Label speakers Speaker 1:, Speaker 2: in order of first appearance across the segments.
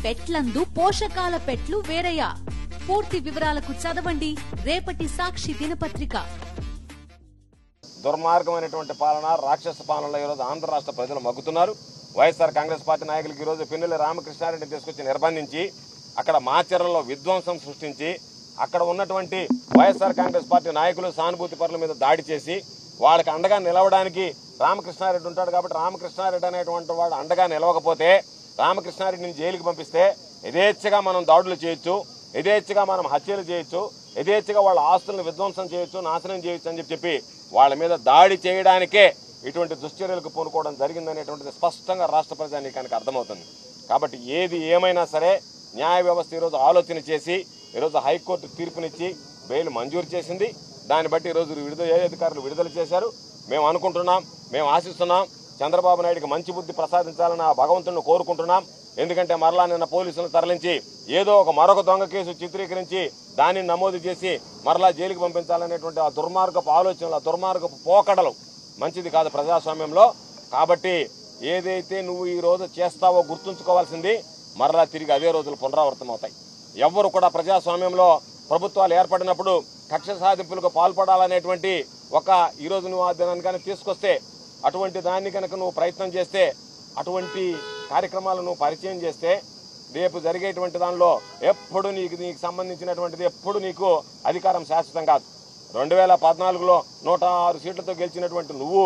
Speaker 1: పెట్లందు పోషకాల పెట్లు వేరయ్యా. పూర్తి వివరాలకు చదవండి రేపటి సాక్షి దినపత్రిక.
Speaker 2: దుర్మార్గమైనటువంటి పాలన, రాక్షస పాలనలో ఈరోజు ఆంధ్ర రాష్ట్ర ప్రజలు మగ్గుతున్నారు. వైఎస్ఆర్ కాంగ్రెస్ పార్టీ నాయకులకు ఈరోజు పిన్నెల్లి రామకృష్ణారెడ్డిని తీసుకొచ్చి నిర్బంధించి అక్కడ మాచర్లలో విధ్వంసం సృష్టించి అక్కడ ఉన్నటువంటి వైఎస్ఆర్ కాంగ్రెస్ పార్టీ నాయకులు సానుభూతి పరుల మీద దాడి చేసి వాళ్ళకి అండగా నిలవడానికి రామకృష్ణారెడ్డి ఉంటాడు కాబట్టి రామకృష్ణారెడ్డి అనేటువంటి వాడు అండగా నిలవకపోతే రామకృష్ణారెడ్డిని జైలుకి పంపిస్తే యథేచ్ఛగా మనం దాడులు చేయొచ్చు, యథేచ్ఛగా మనం హత్యలు చేయొచ్చు, యథేచ్ఛగా వాళ్ళ ఆస్తులను విధ్వంసం చేయొచ్చు, నాశనం చేయొచ్చు అని చెప్పి వాళ్ళ మీద దాడి చేయడానికే ఇటువంటి దుశ్చర్యలకు పూనుకోవడం జరిగిందనేటువంటిది స్పష్టంగా రాష్ట్ర ప్రజానీకానికి అర్థమవుతుంది. కాబట్టి ఏది ఏమైనా సరే న్యాయ వ్యవస్థ ఈరోజు ఆలోచన చేసి ఈరోజు హైకోర్టు తీర్పునిచ్చి బెయిల్ మంజూరు చేసింది. దాన్ని బట్టి ఈరోజు అధికారులు విడుదల చేశారు. మేము అనుకుంటున్నాం, మేము ఆశిస్తున్నాం, చంద్రబాబు నాయుడికి మంచి బుద్ధి ప్రసాదించాలని ఆ భగవంతుడిని కోరుకుంటున్నాం. ఎందుకంటే మరలా నిన్న పోలీసులను తరలించి ఏదో మరొక దొంగ కేసు చిత్రీకరించి దానిని నమోదు చేసి మరలా జైలుకి పంపించాలనేటువంటి ఆ దుర్మార్గపు ఆలోచనలు, ఆ దుర్మార్గపు పోకడలు మంచిది కాదు ప్రజాస్వామ్యంలో. కాబట్టి ఏదైతే నువ్వు ఈ రోజు చేస్తావో గుర్తుంచుకోవాల్సింది మరలా తిరిగి అదే రోజులు పునరావృతం అవుతాయి. ఎవ్వరు కూడా ప్రజాస్వామ్యంలో ప్రభుత్వాలు ఏర్పడినప్పుడు కక్ష సాధింపులకు పాల్పడాలనేటువంటి ఈరోజు నువ్వు ఆ దినాన్ని కనుక తీసుకొస్తే, అటువంటి దాన్ని కనుక నువ్వు ప్రయత్నం చేస్తే, అటువంటి కార్యక్రమాలు నువ్వు పరిచయం చేస్తే రేపు జరిగేటువంటి దానిలో ఎప్పుడు నీకు సంబంధించినటువంటిది ఎప్పుడు నీకు అధికారం శాశ్వతం కాదు. 2014లో 106 సీట్లతో గెలిచినటువంటి నువ్వు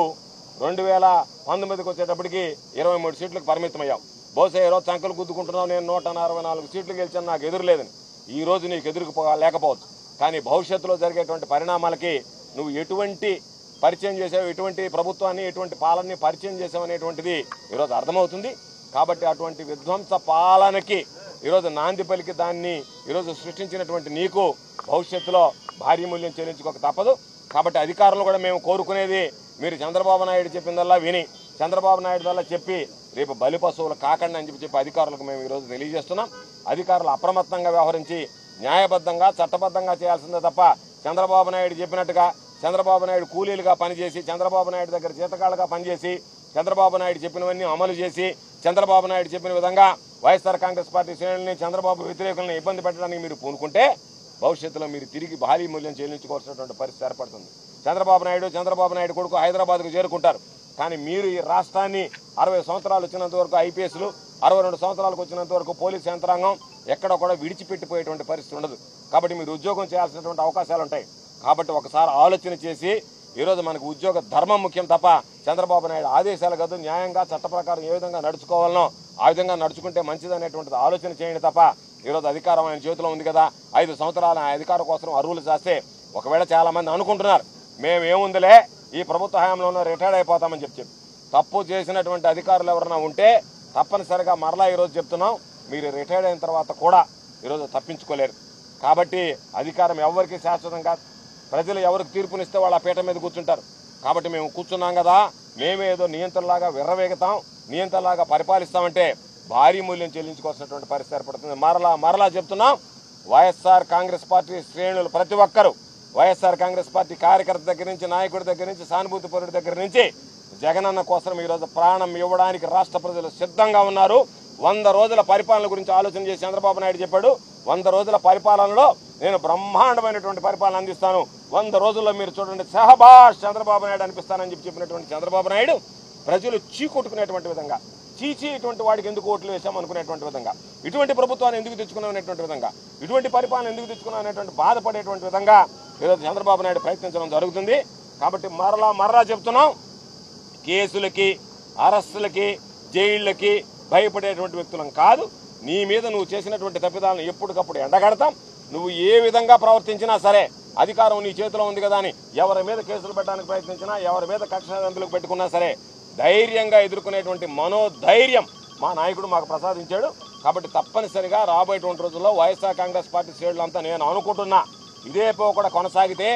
Speaker 2: 2019కి వచ్చేటప్పటికి 23 సీట్లకు పరిమితమయ్యావు. బహుశా ఈరోజు సంకలు గుద్దుకుంటున్నావు, నేను 164 సీట్లు గెలిచాను, నాకు ఎదురులేదని. ఈ రోజు నీకు లేకపోవచ్చు. కానీ భవిష్యత్తులో జరిగేటువంటి పరిణామాలకి నువ్వు ఎటువంటి పరిచయం చేసావు, ఎటువంటి ప్రభుత్వాన్ని, ఎటువంటి పాలనని పరిచయం చేసావు అనేటువంటిది ఈరోజు అర్థమవుతుంది. కాబట్టి అటువంటి విధ్వంస పాలనకి ఈరోజు నాంది పలికి దాన్ని ఈరోజు సృష్టించినటువంటి నీకు భవిష్యత్తులో భారీ మూల్యం చెల్లించుకోక తప్పదు. కాబట్టి అధికారులు కూడా మేము కోరుకునేది మీరు చంద్రబాబు నాయుడు చెప్పిందల్లా విని, చంద్రబాబు నాయుడు వల్ల చెప్పి రేపు బలి పశువులు కాకండి అని చెప్పి అధికారులకు మేము ఈరోజు తెలియజేస్తున్నాం. అధికారులు అప్రమత్తంగా వ్యవహరించి న్యాయబద్ధంగా చట్టబద్ధంగా చేయాల్సిందే తప్ప చంద్రబాబు నాయుడు చెప్పినట్టుగా చంద్రబాబు నాయుడు కూలీలుగా పనిచేసి, చంద్రబాబు నాయుడు దగ్గర జీతకాలుగా పనిచేసి, చంద్రబాబు నాయుడు చెప్పినవన్నీ అమలు చేసి, చంద్రబాబు నాయుడు చెప్పిన విధంగా వైఎస్ఆర్ కాంగ్రెస్ పార్టీ శ్రేణుల్ని, చంద్రబాబు వ్యతిరేకులను ఇబ్బంది పెట్టడానికి మీరు పూనుకుంటే భవిష్యత్తులో మీరు తిరిగి భారీ మూల్యం చెల్లించుకోవాల్సినటువంటి పరిస్థితి ఏర్పడుతుంది. చంద్రబాబు నాయుడు కొడుకు హైదరాబాద్కు చేరుకుంటారు. కానీ మీరు ఈ రాష్ట్రాన్ని 60 సంవత్సరాలు వచ్చినంత వరకు ఐపీఎస్లు, 62 సంవత్సరాలకు వచ్చినంత వరకు పోలీసు యంత్రాంగం ఎక్కడ కూడా విడిచిపెట్టిపోయేటువంటి పరిస్థితి ఉండదు. కాబట్టి మీరు ఉద్యోగం చేయాల్సినటువంటి అవకాశాలు ఉంటాయి. కాబట్టి ఒకసారి ఆలోచన చేసి ఈరోజు మనకు ఉద్యోగ ధర్మం ముఖ్యం తప్ప చంద్రబాబు నాయుడు ఆదేశాలు కాదు, న్యాయంగా చట్ట ప్రకారం ఏ విధంగా నడుచుకోవాలనో ఆ విధంగా నడుచుకుంటే మంచిదనేటువంటిది ఆలోచన చేయండి తప్ప ఈరోజు అధికారం ఆయన చేతిలో ఉంది కదా, 5 సంవత్సరాలు ఆ అధికారం కోసం అర్హులు చేస్తే ఒకవేళ చాలా మంది అనుకుంటున్నారు మేమేముందిలే ఈ ప్రభుత్వ హయాంలో రిటైర్డ్ అయిపోతామని చెప్పి తప్పు చేసినటువంటి అధికారులు ఎవరైనా ఉంటే తప్పనిసరిగా మరలా ఈరోజు చెప్తున్నాం, మీరు రిటైర్డ్ అయిన తర్వాత కూడా ఈరోజు తప్పించుకోలేరు. కాబట్టి అధికారం ఎవరికి శాశ్వతం కాదు. ప్రజలు ఎవరికి తీర్పునిస్తే వాళ్ళ పీట మీద కూర్చుంటారు. కాబట్టి మేము కూర్చున్నాం కదా, మేమేదో నియంత్రణలాగా విర్రవేగుతాం, నియంత్రణలాగా పరిపాలిస్తామంటే భారీ మూల్యం చెల్లించుకోవాల్సినటువంటి పరిస్థితి ఏర్పడుతుంది. మరలా చెప్తున్నాం, వైఎస్ఆర్ కాంగ్రెస్ పార్టీ శ్రేణులు ప్రతి ఒక్కరూ, వైఎస్ఆర్ కాంగ్రెస్ పార్టీ కార్యకర్త దగ్గర నుంచి, నాయకుడి దగ్గర నుంచి, సానుభూతి పరుడి దగ్గర నుంచి జగనన్న కోసం ఈరోజు ప్రాణం ఇవ్వడానికి రాష్ట్ర ప్రజలు సిద్ధంగా ఉన్నారు. 100 రోజుల పరిపాలన గురించి ఆలోచన చేసి చంద్రబాబు నాయుడు చెప్పాడు, 100 రోజుల పరిపాలనలో నేను బ్రహ్మాండమైనటువంటి పరిపాలన అందిస్తాను, 100 రోజుల్లో మీరు చూడండి సహబాష్ చంద్రబాబు నాయుడు అనిపిస్తానని చెప్పినటువంటి చంద్రబాబు నాయుడు ప్రజలు చీకొట్టుకునేటువంటి విధంగా, చీచి ఇటువంటి వాడికి ఎందుకు ఓట్లు వేసాం అనుకునేటువంటి విధంగా, ఇటువంటి ప్రభుత్వాన్ని ఎందుకు తెచ్చుకున్నాం అనేటువంటి విధంగా, ఇటువంటి పరిపాలన ఎందుకు తెచ్చుకున్నాం అనేటువంటి బాధపడేటువంటి విధంగా ఈరోజు చంద్రబాబు నాయుడు ప్రయత్నించడం జరుగుతుంది. కాబట్టి మరలా చెప్తున్నాం, కేసులకి, అరెస్టులకి, జైళ్ళకి భయపడేటువంటి వ్యక్తులం కాదు. నీ మీద నువ్వు చేసినటువంటి తప్పిదాలను ఎప్పటికప్పుడు ఎండగడతాం. నువ్వు ఏ విధంగా ప్రవర్తించినా సరే అధికారం నీ చేతిలో ఉంది కదా అని ఎవరి మీద కేసులు పెట్టడానికి ప్రయత్నించినా, ఎవరి మీద కక్ష సాధింపులకు పెట్టుకున్నా సరే ధైర్యంగా ఎదుర్కొనేటువంటి మనోధైర్యం మా నాయకుడు మాకు ప్రసాదించాడు. కాబట్టి తప్పనిసరిగా రాబోయేటువంటి రోజుల్లో వైఎస్ఆర్ కాంగ్రెస్ పార్టీ శ్రేణులంతా నేను అనుకుంటున్నా ఇదే కూడా కొనసాగితే,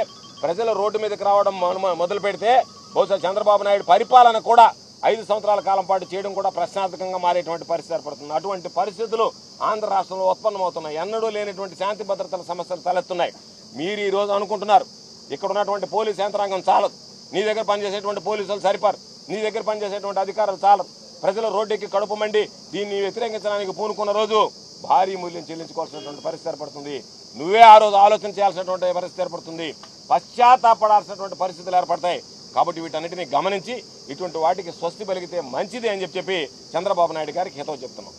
Speaker 2: ప్రజలు రోడ్డు మీదకి రావడం మొదలు పెడితే బహుశా చంద్రబాబు నాయుడు పరిపాలన కూడా 5 సంవత్సరాల కాలం పాటు చేయడం కూడా ప్రశ్నార్థకంగా మారేటువంటి పరిస్థితి ఏర్పడుతుంది. అటువంటి పరిస్థితులు ఆంధ్ర రాష్ట్రంలో ఉత్పన్నమవుతున్నాయి. ఎన్నడూ లేనటువంటి శాంతి భద్రతల సమస్యలు తలెత్తున్నాయి. మీరు ఈ రోజు అనుకుంటున్నారు ఇక్కడ ఉన్నటువంటి పోలీసు యంత్రాంగం చాలదు, నీ దగ్గర పనిచేసేటువంటి పోలీసులు సరిపారు, నీ దగ్గర పనిచేసేటువంటి అధికారులు చాలదు, ప్రజల రోడ్డెక్కి కడుపు మండి దీన్ని వ్యతిరేకించడానికి పూనుకున్న రోజు భారీ మూల్యం చెల్లించుకోవాల్సినటువంటి పరిస్థితి ఏర్పడుతుంది. నువ్వే ఆ రోజు ఆలోచన చేయాల్సినటువంటి పరిస్థితి ఏర్పడుతుంది. పశ్చాత్తాపడాల్సినటువంటి పరిస్థితులు ఏర్పడతాయి. కాబట్టి వీటన్నిటిని గమనించి ఇటువంటి వాటికి స్వస్తి పలికితే మంచిది అని చెప్పి చంద్రబాబు నాయుడు గారికి హితవు చెప్తున్నాం.